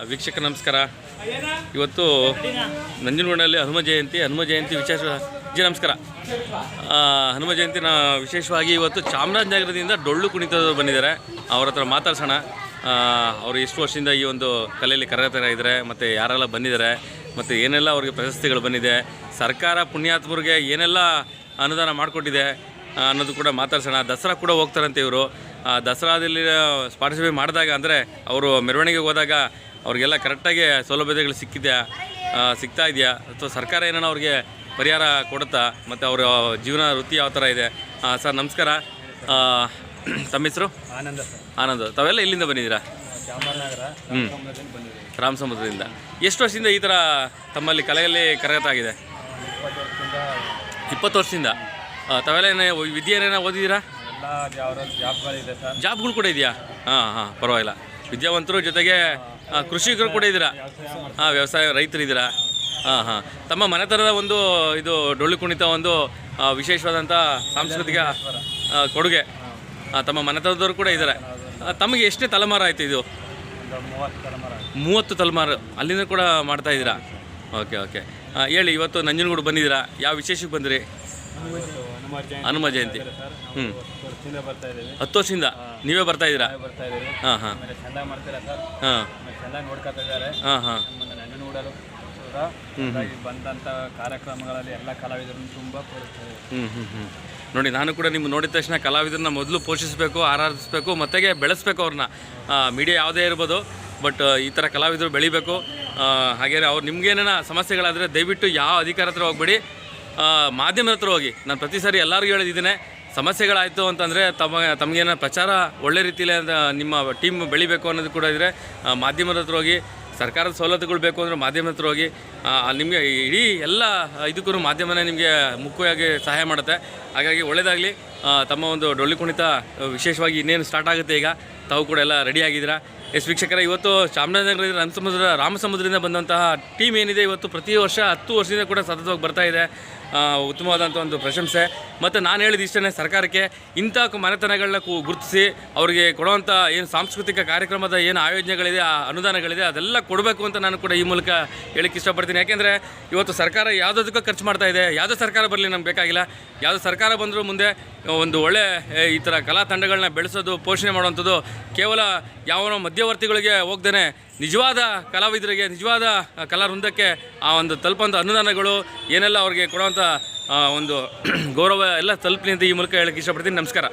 ವೀಕ್ಷಕ ನಮಸ್ಕಾರ. ಇವತ್ತು ನಂಜನಗೂಡಿನಲ್ಲಿ ಹನುಮ ಜಯಂತಿ ವಿಶೇಷ ನಮಸ್ಕಾರ. ಹನುಮ ಜಯಂತಿನ ವಿಶೇಷವಾಗಿ ಇವತ್ತು ಚಾಮರಾಜನಗರದಿಂದ ಡೊಳ್ಳು ಕುಣಿತದವರು ಬಂದಿದ್ದಾರೆ. ಅವ್ರ ಹತ್ರ ಮಾತಾಡ್ಸೋಣ. ಅವರು ಎಷ್ಟು ವರ್ಷದಿಂದ ಈ ಒಂದು ಕಲೆಯಲ್ಲಿ ಕರಗತರಾಗಿದ್ದಾರೆ ಮತ್ತು ಯಾರೆಲ್ಲ ಬಂದಿದ್ದಾರೆ ಮತ್ತು ಏನೆಲ್ಲ ಅವ್ರಿಗೆ ಪ್ರಶಸ್ತಿಗಳು ಬಂದಿದೆ, ಸರ್ಕಾರ ಪುಣ್ಯಾತ್ಮರಿಗೆ ಏನೆಲ್ಲ ಅನುದಾನ ಮಾಡಿಕೊಟ್ಟಿದೆ ಅನ್ನೋದು ಕೂಡ ಮಾತಾಡ್ಸೋಣ. ದಸರಾ ಕೂಡ ಹೋಗ್ತಾರಂತೆ ಇವರು. ದಸರಾದಲ್ಲಿ ಪಾರ್ಟಿಸಿಪೇಟ್ ಮಾಡಿದಾಗ ಅಂದರೆ ಅವರು ಮೆರವಣಿಗೆಗೆ ಹೋದಾಗ ಅವ್ರಿಗೆಲ್ಲ ಕರೆಕ್ಟಾಗಿ ಸೌಲಭ್ಯಗಳು ಸಿಗ್ತಾ ಇದೆಯಾ ಅಥವಾ ಸರ್ಕಾರ ಏನಾರ ಅವ್ರಿಗೆ ಪರಿಹಾರ ಕೊಡುತ್ತಾ ಮತ್ತು ಅವರ ಜೀವನ ವೃತ್ತಿ ಯಾವ ಥರ ಇದೆ? ಸರ್ ನಮಸ್ಕಾರ. ತಮ್ಮ ಹೆಸರು? ಆನಂದ್. ತಾವೆಲ್ಲ ಇಲ್ಲಿಂದ ಬಂದಿದ್ದೀರಾ? ರಾಮಸಮುದ್ರದಿಂದ. ಎಷ್ಟು ವರ್ಷದಿಂದ ಈ ಥರ ತಮ್ಮಲ್ಲಿ ಕಲೆಯಲ್ಲಿ ಕರಗತ ಆಗಿದೆ? 20 ವರ್ಷದಿಂದ. ತಾವೆಲ್ಲ ವಿದ್ಯೆಯನ್ನೇನೋ ಓದಿದ್ದೀರಾ? ಜಾಬ್ಗಳು ಕೂಡ ಇದೆಯಾ? ಹಾಂ, ಪರವಾಗಿಲ್ಲ. ವಿದ್ಯಾವಂತರು ಜೊತೆಗೆ ಕೃಷಿಕರು ಕೂಡ ಇದ್ದೀರಾ? ವ್ಯವಸಾಯ ರೈತರಿದ್ದೀರಾ? ಹಾಂ. ತಮ್ಮ ಮನೆತನದ ಒಂದು ಇದು ಡೊಳ್ಳು ಕುಣಿತ ಒಂದು ವಿಶೇಷವಾದಂಥ ಸಾಂಸ್ಕೃತಿಕ ಕೊಡುಗೆ. ತಮ್ಮ ಮನೆತನದವರು ಕೂಡ ಇದ್ದಾರೆ. ತಮಗೆ ಎಷ್ಟೇ ತಲೆಮಾರು ಆಯಿತು ಇದು? 30 ತಲೆಮಾರು. ಅಲ್ಲಿಂದ ಕೂಡ ಮಾಡ್ತಾ ಇದ್ದೀರಾ? ಓಕೆ. ಹೇಳಿ, ಇವತ್ತು ನಂಜನಗೂಡು ಬಂದಿದ್ದೀರಾ, ಯಾವ ವಿಶೇಷಕ್ಕೆ ಬಂದಿರಿ? ಹನುಮ ಜಯಂತಿ. 10 ವರ್ಷದಿಂದ ನೀವೇ ಬರ್ತಾ ಇದ್ದೀರಾ? ಹಾಂ. ಬಂದಂಥ ಕಾರ್ಯಕ್ರಮಗಳಲ್ಲಿ ಎಲ್ಲ ಕಲಾವಿದರನ್ನು ತುಂಬ ನೋಡಿ, ನಾನು ಕೂಡ ನಿಮ್ಮ ನೋಡಿದ ತಕ್ಷಣ ಕಲಾವಿದರನ್ನ ಮೊದಲು ಪೋಷಿಸಬೇಕು, ಆರಾಧಿಸಬೇಕು, ಮತ್ತೆ ಬೆಳೆಸಬೇಕು ಅವ್ರನ್ನ. ಮೀಡಿಯಾ ಯಾವುದೇ ಇರ್ಬೋದು, ಬಟ್ ಈ ಥರ ಕಲಾವಿದರು ಬೆಳಿಬೇಕು. ಹಾಗೇನೆ ಅವ್ರು ನಿಮ್ಗೇನ ಸಮಸ್ಯೆಗಳಾದರೆ ದಯವಿಟ್ಟು ಯಾವ ಅಧಿಕಾರ ಹತ್ರ ಹೋಗ್ಬೇಡಿ, ಮಾಧ್ಯಮದ ಹತ್ರ ಹೋಗಿ. ನಾನು ಪ್ರತಿ ಸಾರಿ ಎಲ್ಲರಿಗೂ ಹೇಳಿದ್ದೀನಿ, ಸಮಸ್ಯೆಗಳಾಯಿತು ಅಂತಂದರೆ ತಮಗೇನ ಪ್ರಚಾರ ಒಳ್ಳೆ ರೀತಿಯಲ್ಲಿ ನಿಮ್ಮ ಟೀಮ್ ಬೆಳಿಬೇಕು ಅನ್ನೋದು ಕೂಡ ಇದ್ದರೆ ಮಾಧ್ಯಮದ ಹತ್ರ ಹೋಗಿ. ಸರ್ಕಾರದ ಸವಲತ್ತುಗಳು ಬೇಕು ಅಂದರೆ ಮಾಧ್ಯಮದ ಹತ್ರ ಹೋಗಿ. ನಿಮಗೆ ಇಡೀ ಎಲ್ಲ ಇದಕ್ಕೂ ಮಾಧ್ಯಮನೇ ನಿಮಗೆ ಮುಖ್ಯವಾಗಿ ಸಹಾಯ ಮಾಡುತ್ತೆ. ಹಾಗಾಗಿ ಒಳ್ಳೆಯದಾಗಲಿ. ತಮ್ಮ ಒಂದು ಡೊಳ್ಳು ಕುಣಿತ ವಿಶೇಷವಾಗಿ ಇನ್ನೇನು ಸ್ಟಾರ್ಟ್ ಆಗುತ್ತೆ ಈಗ. ತಾವು ಕೂಡ ಎಲ್ಲ ರೆಡಿಯಾಗಿದ್ದೀರಾ? ವೀಕ್ಷಕರೇ, ಇವತ್ತು ಚಾಮರಾಜನಗರದಿಂದ ರಾಮಸಮುದ್ರದಿಂದ ಬಂದಂತಹ ಟೀಮ್ ಏನಿದೆ, ಇವತ್ತು ಪ್ರತಿ ವರ್ಷ 10 ವರ್ಷದಿಂದ ಕೂಡ ಸತತವಾಗಿ ಬರ್ತಾಯಿದೆ. ಉತ್ತಮವಾದಂಥ ಒಂದು ಪ್ರಶಂಸೆ. ಮತ್ತು ನಾನು ಹೇಳಿದ ಇಷ್ಟೇ, ಸರ್ಕಾರಕ್ಕೆ ಇಂಥ ಮನೆತನಗಳನ್ನ ಗುರುತಿಸಿ ಅವರಿಗೆ ಕೊಡುವಂಥ ಏನು ಸಾಂಸ್ಕೃತಿಕ ಕಾರ್ಯಕ್ರಮದ ಏನು ಆಯೋಜನೆಗಳಿದೆ, ಅನುದಾನಗಳಿದೆ, ಅದೆಲ್ಲ ಕೊಡಬೇಕು ಅಂತ ನಾನು ಕೂಡ ಈ ಮೂಲಕ ಹೇಳಕ್ಕೆ ಇಷ್ಟಪಡ್ತೀನಿ. ಯಾಕೆಂದರೆ ಇವತ್ತು ಸರ್ಕಾರ ಯಾವುದಕ್ಕೂ ಖರ್ಚು ಮಾಡ್ತಾ ಇದೆ. ಯಾವುದೋ ಸರ್ಕಾರ ಬರಲಿ, ನಮ್ಗೆ ಬೇಕಾಗಿಲ್ಲ. ಯಾವುದೋ ಸರ್ಕಾರ ಬಂದರೂ ಮುಂದೆ ಒಂದು ಒಳ್ಳೆ ಈ ಥರ ಕಲಾ ತಂಡಗಳನ್ನ ಬೆಳೆಸೋದು, ಪೋಷಣೆ ಮಾಡುವಂಥದ್ದು ಕೇವಲ ಯಾವನೋ ಮಧ್ಯವರ್ತಿಗಳಿಗೆ ಹೋಗ್ದೇ ನಿಜವಾದ ಕಲಾವಿದರಿಗೆ, ನಿಜವಾದ ಕಲಾವೃಂದಕ್ಕೆ ಆ ಒಂದು ತಲುಪಂಥ ಅನುದಾನಗಳು ಏನೆಲ್ಲ ಅವ್ರಿಗೆ ಕೊಡುವಂಥ ಒಂದು ಗೌರವ ಎಲ್ಲ ತಲುಪಲಿ ಅಂತ ಈ ಮೂಲಕ ಹೇಳಕ್ಕೆ ಇಷ್ಟಪಡ್ತೀನಿ. ನಮಸ್ಕಾರ.